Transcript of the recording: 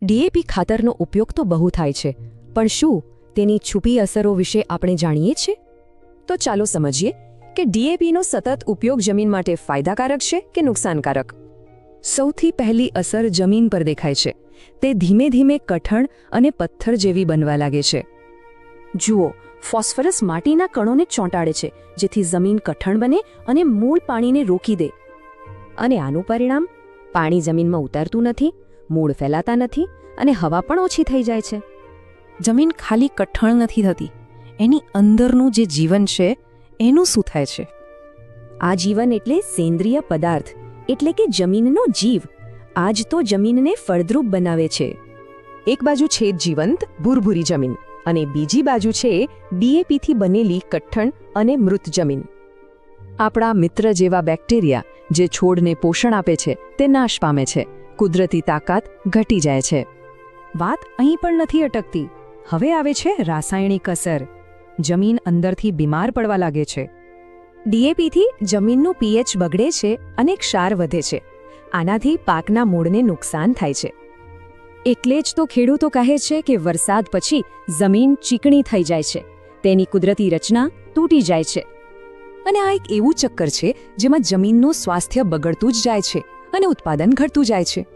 DAP ખાતરનો ઉપયોગ તો બહુ થાય છે, પણ શું તેની છુપી અસરો વિશે આપણે જાણીએ છીએ? તો ચાલો સમજીએ કે ડીએપીનો સતત ઉપયોગ જમીન માટે ફાયદાકારક છે કે નુકસાનકારક. સૌથી પહેલી અસર જમીન પર દેખાય છે. તે ધીમે ધીમે કઠણ અને પથ્થર જેવી બનવા લાગે છે. જુઓ, ફોસ્ફરસ માટીના કણોને ચોંટાડે છે, જેથી જમીન કઠણ બને અને મૂળ પાણીને રોકી દે. અને આનું પરિણામ? પાણી જમીનમાં ઉતરતું નથી, મૂળ ફેલાતા નથી અને હવા પણ ઓછી થઈ જાય છે. જમીન ખાલી કઠણ નથી થતી, એની અંદરનું જે જીવન છે એનું શું થાય છે? આ જીવન એટલે સેન્દ્રિય પદાર્થ, એટલે કે જમીનનો જીવ. આ જ તો જમીનને ફળદ્રુપ બનાવે છે. એક બાજુ છે જીવંત ભૂરભૂરી જમીન અને બીજી બાજુ છે ડીએપીથી બનેલી કઠણ અને મૃત જમીન. આપણા મિત્ર જેવા બેક્ટેરિયા જે છોડને પોષણ આપે છે તે નાશ પામે છે, કુદરતી તાકાત ઘટી જાય છે. વાત અહીં પણ નથી અટકતી. હવે આવે છે રાસાયણિક અસર. જમીન અંદરથી બીમાર પડવા લાગે છે. ડીએપીથી જમીનનું પીએચ બગડે છે અને ક્ષાર વધે છે. આનાથી પાકના મૂળને નુકસાન થાય છે. એટલે જ તો ખેડૂતો કહે છે કે વરસાદ પછી જમીન ચીકણી થઈ જાય છે, તેની કુદરતી રચના તૂટી જાય છે. અને આ એક એવું ચક્કર છે જેમાં જમીનનું સ્વાસ્થ્ય બગડતું જ જાય છે અને ઉત્પાદન ઘટતું જાય છે.